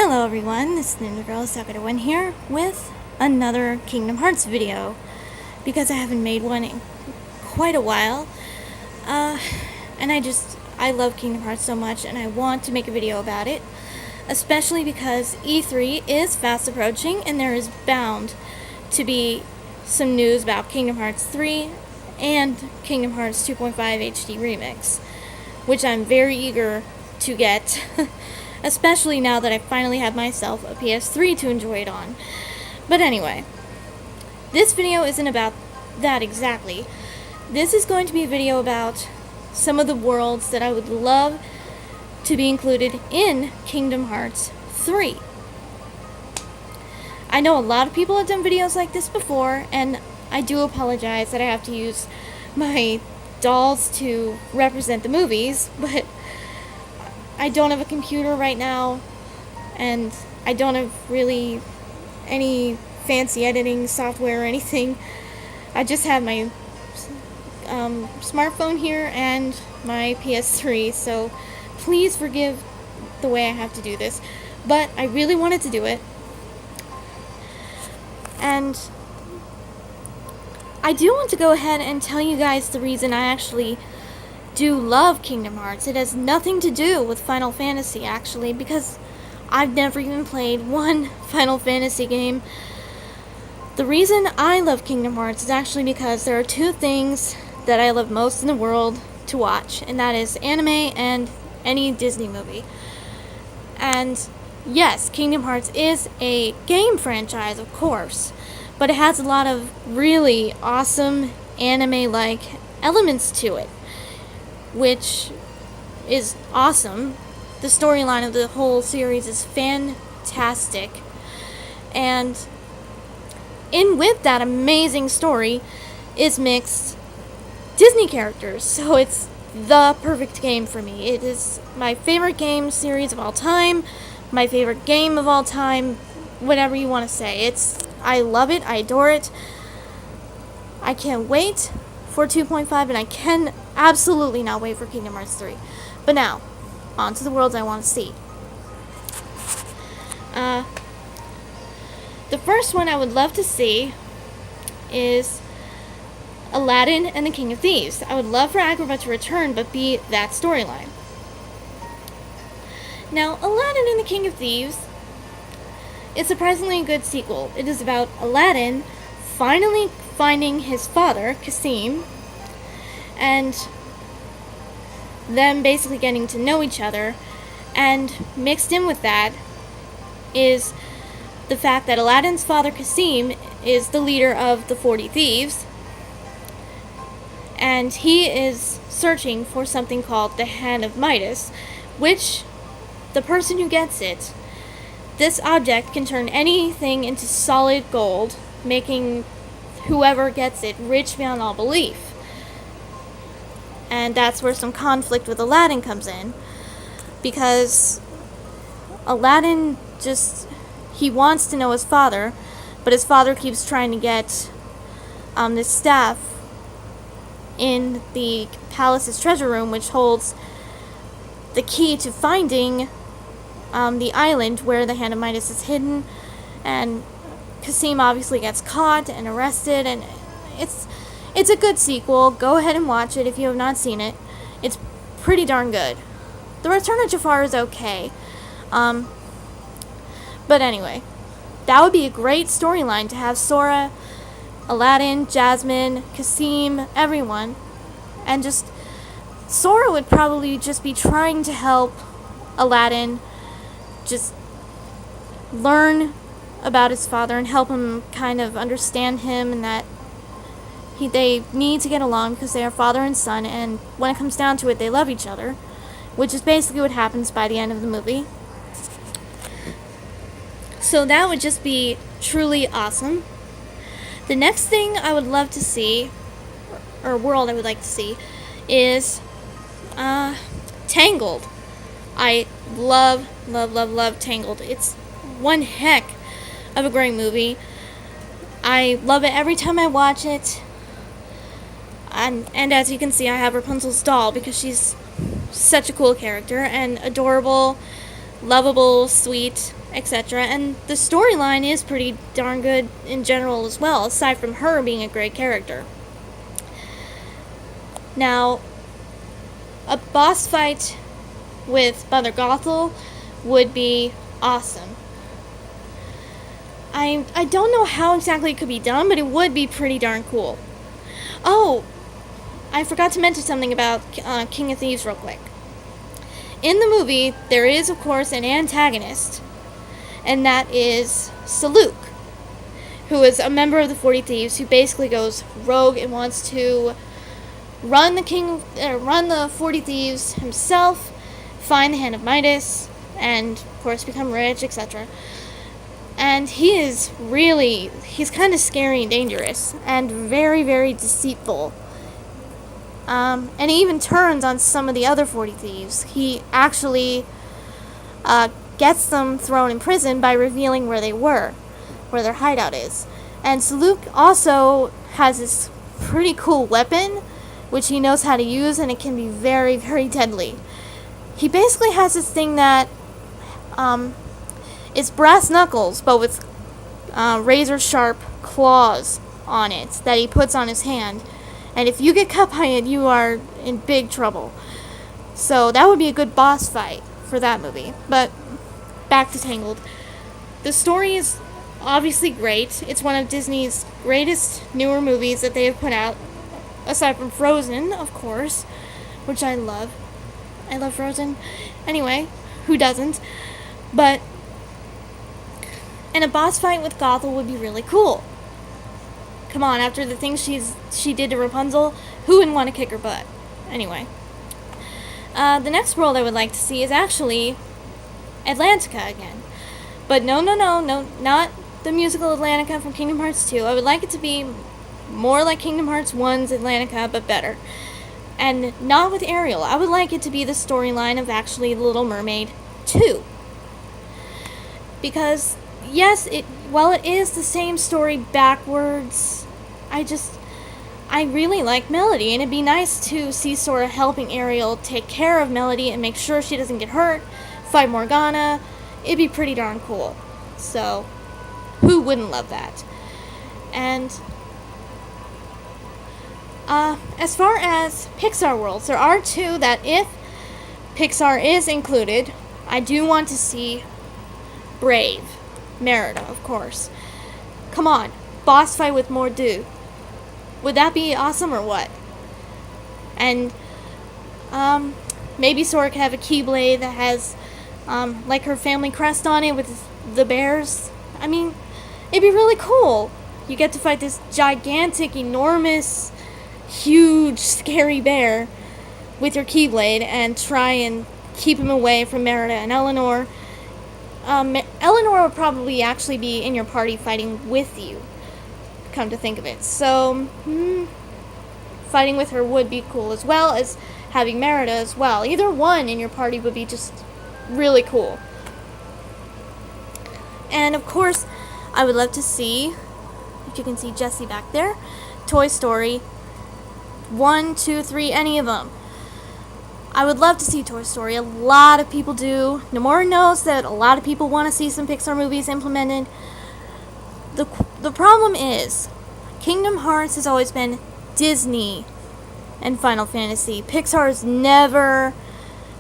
Hello everyone, this is Ninja Girl Sakura here with another Kingdom Hearts video, because I haven't made one in quite a while, and I love Kingdom Hearts so much and I want to make a video about it, especially because E3 is fast approaching and there is bound to be some news about Kingdom Hearts 3 and Kingdom Hearts 2.5 HD Remix, which I'm very eager to get. Especially now that I finally have myself a PS3 to enjoy it on. But anyway, this video isn't about that exactly. This is going to be a video about some of the worlds that I would love to be included in Kingdom Hearts 3. I know a lot of people have done videos like this before, and I do apologize that I have to use my dolls to represent the movies, but I don't have a computer right now, and I don't have really any fancy editing software or anything. I just have my smartphone here and my PS3, so please forgive the way I have to do this. But I really wanted to do it, and I do want to go ahead and tell you guys the reason I actually do love Kingdom Hearts. It has nothing to do with Final Fantasy, actually, because I've never even played one Final Fantasy game. The reason I love Kingdom Hearts is actually because there are two things that I love most in the world to watch, and that is anime and any Disney movie. And yes, Kingdom Hearts is a game franchise, of course, but it has a lot of really awesome anime-like elements to it, which is awesome. The storyline of the whole series is fantastic, and in with that amazing story is mixed Disney characters, so it's the perfect game for me. It is my favorite game series of all time, my favorite game of all time, whatever you want to say. I love it, I adore it. I can't wait for 2.5, and I can absolutely not wait for Kingdom Hearts 3. But now, on to the worlds I want to see. The first one I would love to see is Aladdin and the King of Thieves. I would love for Agrabah to return, but be that storyline. Now, Aladdin and the King of Thieves is surprisingly a good sequel. It is about Aladdin finally finding his father, Kasim, and them basically getting to know each other, and mixed in with that is the fact that Aladdin's father, Kasim, is the leader of the 40 Thieves, and he is searching for something called the Hand of Midas, which the person who gets it, this object can turn anything into solid gold, making whoever gets it rich beyond all belief. And that's where some conflict with Aladdin comes in, because Aladdin he wants to know his father, but his father keeps trying to get this staff in the palace's treasure room, which holds the key to finding the island where the Hand of Midas is hidden, and Kasim obviously gets caught and arrested, and it's a good sequel. Go ahead and watch it if you have not seen it. It's pretty darn good. The Return of Jafar is okay. But anyway, that would be a great storyline to have Sora, Aladdin, Jasmine, Kasim, everyone. And Sora would probably just be trying to help Aladdin just learn about his father and help him kind of understand him, and that they need to get along because they are father and son, and when it comes down to it, they love each other, which is basically what happens by the end of the movie. So that would just be truly awesome. The next thing I would love to see, or world I would like to see, is Tangled. I love Tangled. It's one heck of a great movie. I love it every time I watch it. And as you can see, I have Rapunzel's doll because she's such a cool character and adorable. lovable, sweet, etc. And the storyline is pretty darn good in general as well, aside from her being a great character. Now, a boss fight with Mother Gothel would be awesome. I don't know how exactly it could be done, but it would be pretty darn cool. Oh, I forgot to mention something about King of Thieves real quick. In the movie, there is, of course, an antagonist, and that is Saluk, who is a member of the 40 Thieves who basically goes rogue and wants to run the 40 Thieves himself, find the Hand of Midas, and, of course, become rich, etc. And he's kind of scary and dangerous, and very, very deceitful. And he even turns on some of the other 40 Thieves. He actually gets them thrown in prison by revealing where their hideout is. And Saluk also has this pretty cool weapon, which he knows how to use, and it can be very, very deadly. He basically has this thing that it's brass knuckles, but with razor-sharp claws on it that he puts on his hand. And if you get cut by it, you are in big trouble. So that would be a good boss fight for that movie. But back to Tangled. The story is obviously great. It's one of Disney's greatest newer movies that they have put out, aside from Frozen, of course, which I love. I love Frozen. Anyway, who doesn't? And a boss fight with Gothel would be really cool. Come on, after the things she did to Rapunzel, who wouldn't want to kick her butt? Anyway. The next world I would like to see is actually Atlantica again. But no, not the musical Atlantica from Kingdom Hearts 2. I would like it to be more like Kingdom Hearts 1's Atlantica, but better. And not with Ariel. I would like it to be the storyline of actually The Little Mermaid 2. Because, yes, while it is the same story backwards, I really like Melody, and it'd be nice to see Sora helping Ariel take care of Melody and make sure she doesn't get hurt, fight Morgana. It'd be pretty darn cool. So, who wouldn't love that? And as far as Pixar worlds, there are two that, if Pixar is included, I do want to see Brave. Merida, of course. Come on, boss fight with Mordu. Would that be awesome or what? And maybe Sora could have a Keyblade that has like her family crest on it with the bears. I mean, it'd be really cool. You get to fight this gigantic, enormous, huge, scary bear with your Keyblade and try and keep him away from Merida and Eleanor. Eleanor would probably actually be in your party fighting with you, come to think of it. So, fighting with her would be cool, as well as having Merida as well. Either one in your party would be just really cool. And of course, I would love to see, if you can see Jessie back there, Toy Story 1, 2, 3, any of them. I would love to see Toy Story. A lot of people do. Namoura knows that a lot of people want to see some Pixar movies implemented. The problem is, Kingdom Hearts has always been Disney and Final Fantasy. Pixar has never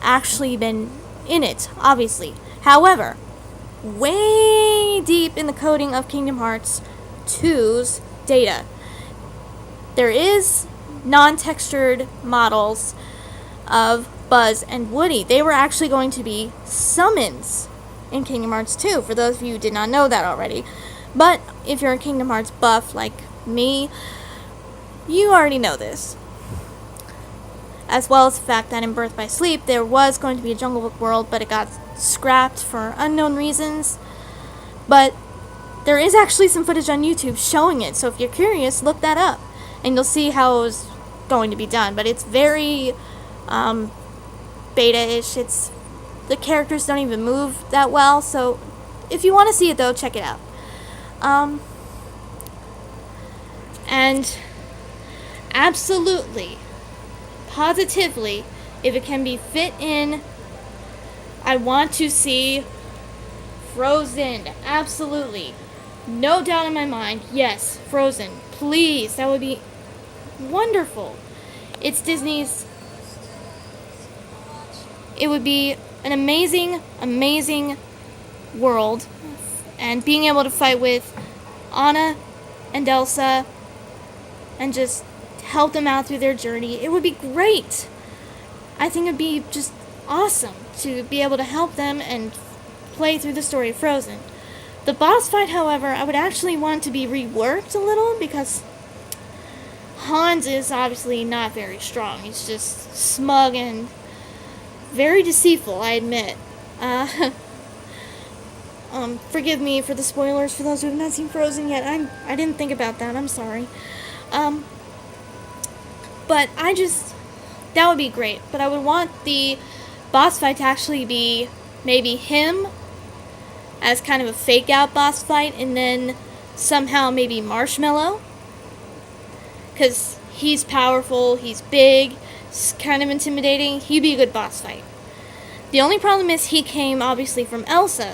actually been in it, obviously. However, way deep in the coding of Kingdom Hearts 2's data, there is non-textured models of Buzz and Woody. They were actually going to be summons in Kingdom Hearts 2, for those of you who did not know that already. But if you're a Kingdom Hearts buff like me, you already know this. As well as the fact that in Birth by Sleep, there was going to be a Jungle Book world, but it got scrapped for unknown reasons. But there is actually some footage on YouTube showing it, so if you're curious, look that up, and you'll see how it was going to be done. But it's very beta-ish. The characters don't even move that well, so if you want to see it though, check it out. And absolutely, positively, if it can be fit in, I want to see Frozen. Absolutely. No doubt in my mind. Yes, Frozen. Please. That would be wonderful. It's Disney's. It would be an amazing, amazing world. And being able to fight with Anna and Elsa and just help them out through their journey, it would be great. I think it'd be just awesome to be able to help them and play through the story of Frozen. The boss fight, however, I would actually want to be reworked a little because Hans is obviously not very strong. He's just smug and very deceitful, I admit. Forgive me for the spoilers for those who have not seen Frozen yet. I didn't think about that. I'm sorry. But that would be great. But I would want the boss fight to actually be maybe him as kind of a fake out boss fight, and then somehow maybe Marshmallow. Because he's powerful, he's big, it's kind of intimidating. He'd be a good boss fight. The only problem is he came obviously from Elsa,